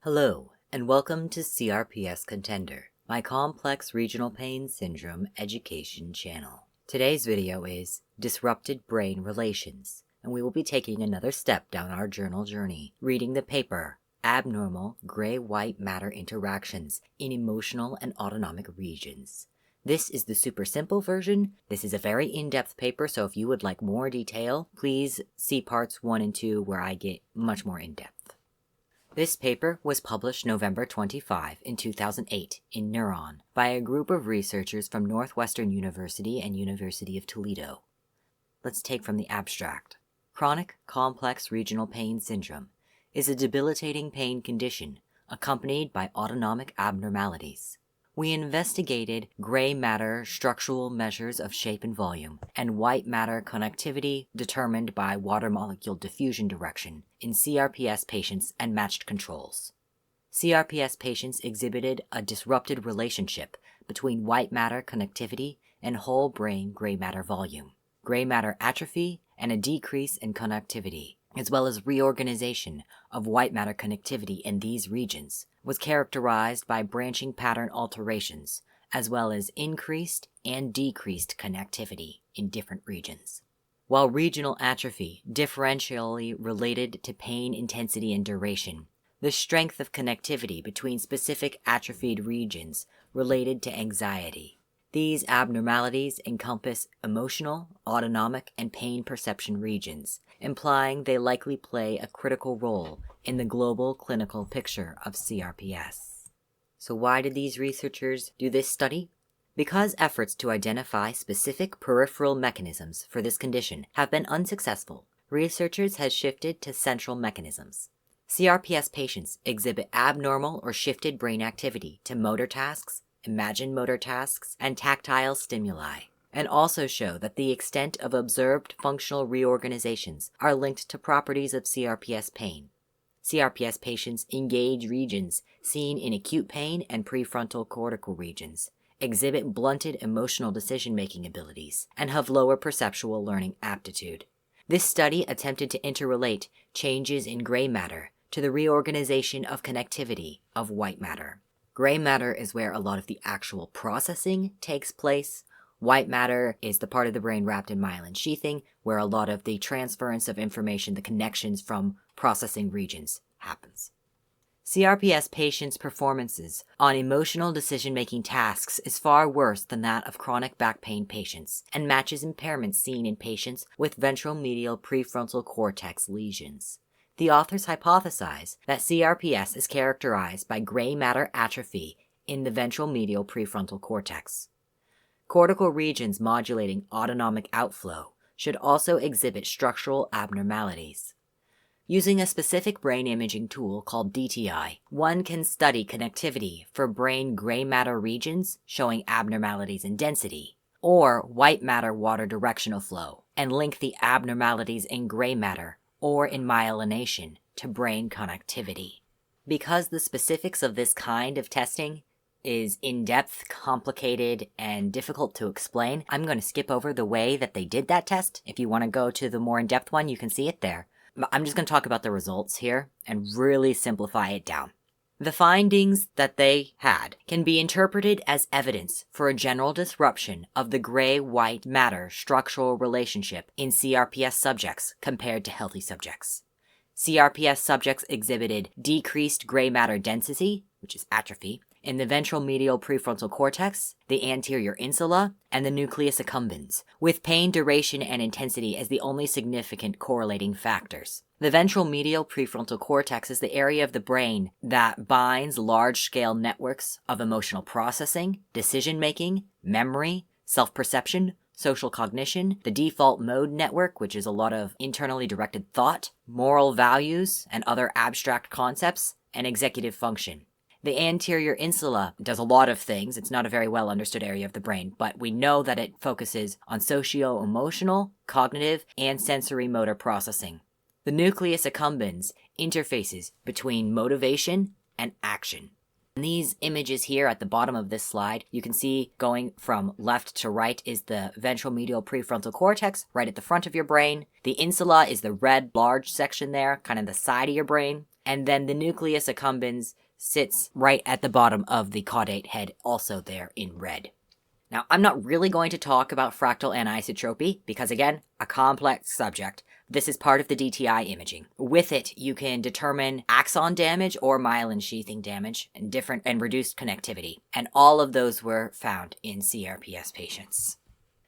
Hello, and welcome to CRPS Contender, my complex regional pain syndrome education channel. Today's video is Disrupted Brain Relations, and we will be taking another step down our journal journey, reading the paper Abnormal Gray-White Matter Interactions in Emotional and Autonomic Regions. This is the super simple version. This is a very in-depth paper, so if you would like more detail, please see parts 1 and 2 where I get much more in-depth. This paper was published November 25 in 2008 in Neuron by a group of researchers from Northwestern University and University of Toledo. Let's take from the abstract. Chronic complex regional pain syndrome is a debilitating pain condition accompanied by autonomic abnormalities. We investigated gray matter structural measures of shape and volume, and white matter connectivity determined by water molecule diffusion direction in CRPS patients and matched controls. CRPS patients exhibited a disrupted relationship between white matter connectivity and whole brain gray matter volume, gray matter atrophy, and a decrease in connectivity, as well as reorganization of white matter connectivity in these regions, was characterized by branching pattern alterations, as well as increased and decreased connectivity in different regions. While regional atrophy differentially related to pain intensity and duration, the strength of connectivity between specific atrophied regions related to anxiety. These abnormalities encompass emotional, autonomic, and pain perception regions, implying they likely play a critical role in the global clinical picture of CRPS. So why did these researchers do this study? Because efforts to identify specific peripheral mechanisms for this condition have been unsuccessful, researchers have shifted to central mechanisms. CRPS patients exhibit abnormal or shifted brain activity to motor tasks, imagined motor tasks, and tactile stimuli, and also show that the extent of observed functional reorganizations are linked to properties of CRPS pain. CRPS patients engage regions seen in acute pain and prefrontal cortical regions, exhibit blunted emotional decision-making abilities, and have lower perceptual learning aptitude. This study attempted to interrelate changes in gray matter to the reorganization of connectivity of white matter. Gray matter is where a lot of the actual processing takes place. White matter is the part of the brain wrapped in myelin sheathing, where a lot of the transference of information, the connections from processing regions, happens. CRPS patients' performances on emotional decision-making tasks is far worse than that of chronic back pain patients, and matches impairments seen in patients with ventromedial prefrontal cortex lesions. The authors hypothesize that CRPS is characterized by gray matter atrophy in the ventromedial prefrontal cortex. Cortical regions modulating autonomic outflow should also exhibit structural abnormalities. Using a specific brain imaging tool called DTI, one can study connectivity for brain gray matter regions showing abnormalities in density, or white matter water directional flow, and link the abnormalities in gray matter or in myelination to brain connectivity. Because the specifics of this kind of testing is in-depth, complicated, and difficult to explain, I'm going to skip over the way that they did that test. If you want to go to the more in-depth one, you can see it there. I'm just going to talk about the results here and really simplify it down. The findings that they had can be interpreted as evidence for a general disruption of the gray-white matter structural relationship in CRPS subjects compared to healthy subjects. CRPS subjects exhibited decreased gray matter density, which is atrophy, in the ventromedial prefrontal cortex, the anterior insula, and the nucleus accumbens, with pain duration and intensity as the only significant correlating factors. The ventromedial prefrontal cortex is the area of the brain that binds large-scale networks of emotional processing, decision-making, memory, self-perception, social cognition, the default mode network, which is a lot of internally directed thought, moral values, and other abstract concepts, and executive function. The anterior insula does a lot of things. It's not a very well understood area of the brain, but we know that it focuses on socio-emotional, cognitive, and sensory motor processing. The nucleus accumbens interfaces between motivation and action. In these images here at the bottom of this slide, you can see going from left to right is the ventromedial prefrontal cortex, right at the front of your brain. The insula is the red large section there, kind of the side of your brain. and then the nucleus accumbens sits right at the bottom of the caudate head, also there in red. Now, I'm not really going to talk about fractal anisotropy because, again, a complex subject. This is part of the DTI imaging. With it, you can determine axon damage or myelin sheathing damage and reduced connectivity. And all of those were found in CRPS patients.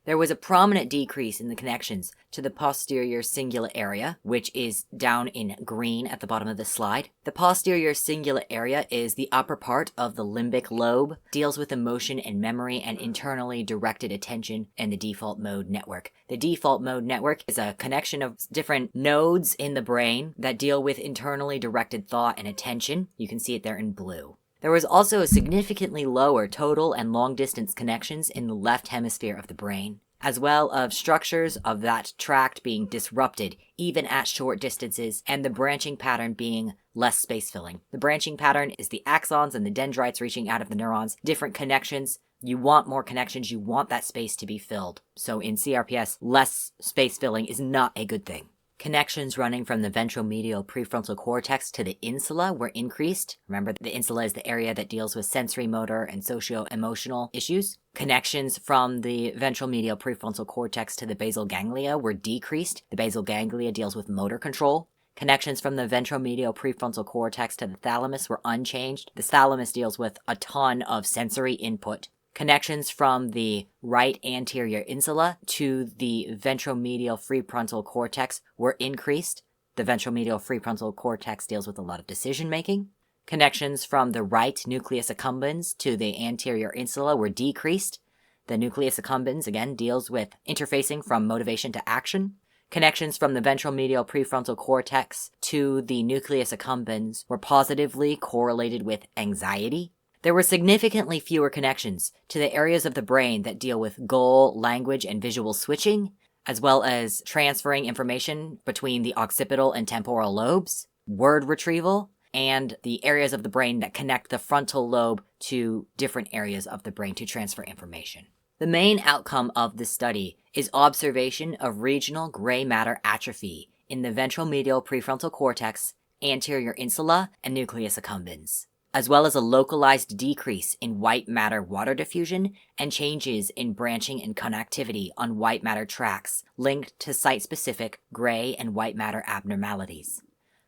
There was a prominent decrease in the connections to the posterior cingulate area, which is down in green at the bottom of the slide. The posterior cingulate area is the upper part of the limbic lobe, deals with emotion and memory and internally directed attention and the default mode network. The default mode network is a connection of different nodes in the brain that deal with internally directed thought and attention. You can see it there in blue. There was also a significantly lower total and long-distance connections in the left hemisphere of the brain, as well as structures of that tract being disrupted even at short distances and the branching pattern being less space-filling. The branching pattern is the axons and the dendrites reaching out of the neurons, different connections. You want more connections, you want that space to be filled. So in CRPS, less space-filling is not a good thing. Connections running from the ventromedial prefrontal cortex to the insula were increased. Remember, the insula is the area that deals with sensory motor and socio-emotional issues. Connections from the ventromedial prefrontal cortex to the basal ganglia were decreased. The basal ganglia deals with motor control. Connections from the ventromedial prefrontal cortex to the thalamus were unchanged. The thalamus deals with a ton of sensory input. Connections from the right anterior insula to the ventromedial prefrontal cortex were increased. The ventromedial prefrontal cortex deals with a lot of decision making. Connections from the right nucleus accumbens to the anterior insula were decreased. The nucleus accumbens, again, deals with interfacing from motivation to action. Connections from the ventromedial prefrontal cortex to the nucleus accumbens were positively correlated with anxiety. There were significantly fewer connections to the areas of the brain that deal with goal, language, and visual switching, as well as transferring information between the occipital and temporal lobes, word retrieval, and the areas of the brain that connect the frontal lobe to different areas of the brain to transfer information. The main outcome of this study is observation of regional gray matter atrophy in the ventromedial prefrontal cortex, anterior insula, and nucleus accumbens, as well as a localized decrease in white matter water diffusion and changes in branching and connectivity on white matter tracts linked to site-specific gray and white matter abnormalities.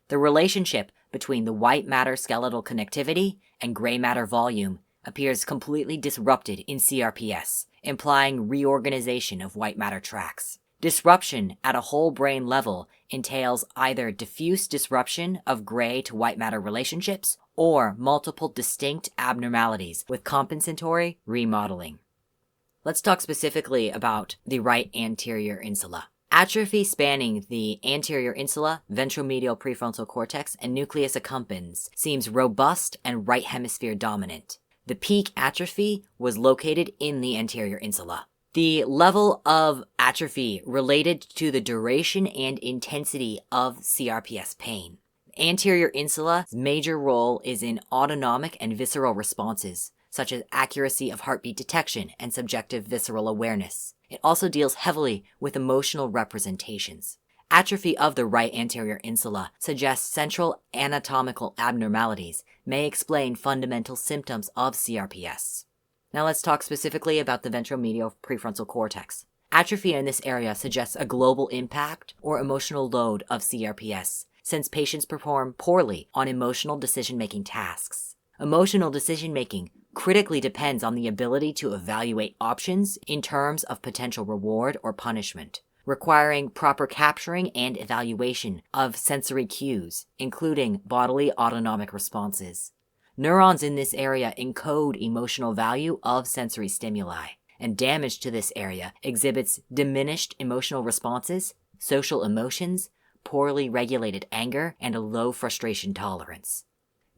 The relationship between the white matter skeletal connectivity and gray matter volume appears completely disrupted in CRPS, implying reorganization of white matter tracts. Disruption at a whole brain level entails either diffuse disruption of gray to white matter relationships or multiple distinct abnormalities with compensatory remodeling. Let's talk specifically about the right anterior insula. Atrophy spanning the anterior insula, ventromedial prefrontal cortex, and nucleus accumbens seems robust and right hemisphere dominant. The peak atrophy was located in the anterior insula. The level of atrophy related to the duration and intensity of CRPS pain. Anterior insula's major role is in autonomic and visceral responses, such as accuracy of heartbeat detection and subjective visceral awareness. It also deals heavily with emotional representations. Atrophy of the right anterior insula suggests central anatomical abnormalities may explain fundamental symptoms of CRPS. Now let's talk specifically about the ventromedial prefrontal cortex. Atrophy in this area suggests a global impact or emotional load of CRPS, since patients perform poorly on emotional decision-making tasks. Emotional decision-making critically depends on the ability to evaluate options in terms of potential reward or punishment, requiring proper capturing and evaluation of sensory cues, including bodily autonomic responses. Neurons in this area encode emotional value of sensory stimuli, and damage to this area exhibits diminished emotional responses, social emotions, poorly regulated anger, and a low frustration tolerance.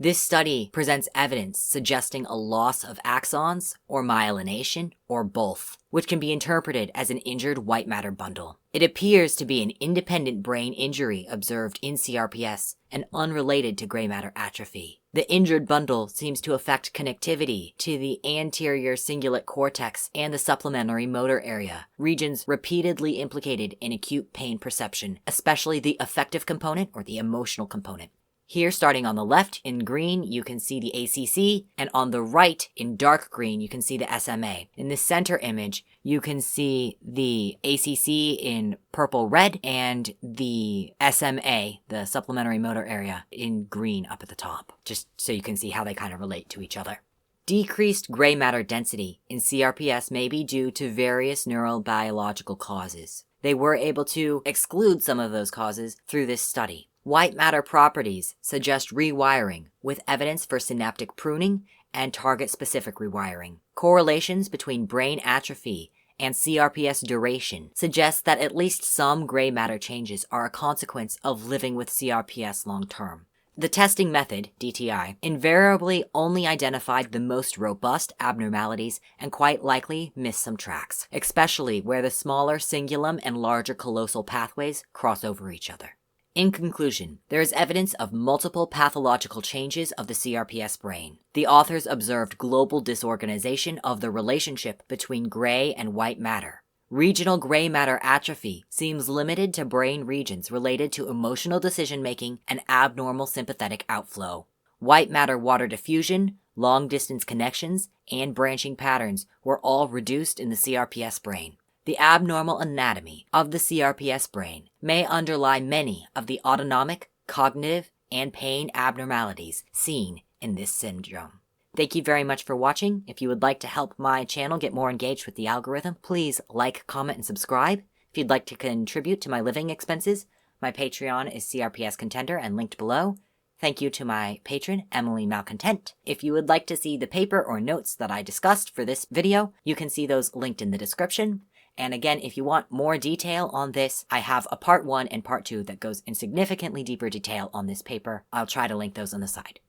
This study presents evidence suggesting a loss of axons or myelination or both, which can be interpreted as an injured white matter bundle. It appears to be an independent brain injury observed in CRPS and unrelated to gray matter atrophy. The injured bundle seems to affect connectivity to the anterior cingulate cortex and the supplementary motor area, regions repeatedly implicated in acute pain perception, especially the affective component or the emotional component. Here, starting on the left in green, you can see the ACC, and on the right in dark green, you can see the SMA. In the center image, you can see the ACC in purple red and the SMA, the supplementary motor area, in green up at the top, just so you can see how they kind of relate to each other. Decreased gray matter density in CRPS may be due to various neurobiological causes. They were able to exclude some of those causes through this study. White matter properties suggest rewiring, with evidence for synaptic pruning and target-specific rewiring. Correlations between brain atrophy and CRPS duration suggest that at least some gray matter changes are a consequence of living with CRPS long-term. The testing method, DTI, invariably only identified the most robust abnormalities and quite likely missed some tracks, especially where the smaller cingulum and larger callosal pathways cross over each other. In conclusion, there is evidence of multiple pathological changes of the CRPS brain. The authors observed global disorganization of the relationship between gray and white matter. Regional gray matter atrophy seems limited to brain regions related to emotional decision-making and abnormal sympathetic outflow. White matter water diffusion, long-distance connections, and branching patterns were all reduced in the CRPS brain. The abnormal anatomy of the CRPS brain may underlie many of the autonomic, cognitive, and pain abnormalities seen in this syndrome. Thank you very much for watching. If you would like to help my channel get more engaged with the algorithm, please like, comment, and subscribe. If you'd like to contribute to my living expenses, my Patreon is CRPS Contender and linked below. Thank you to my patron, Emily Malcontent. If you would like to see the paper or notes that I discussed for this video, you can see those linked in the description. And again, if you want more detail on this, I have a part 1 and part 2 that goes in significantly deeper detail on this paper. I'll try to link those on the side.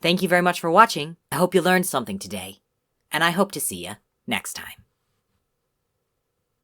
Thank you very much for watching. I hope you learned something today, and I hope to see you next time.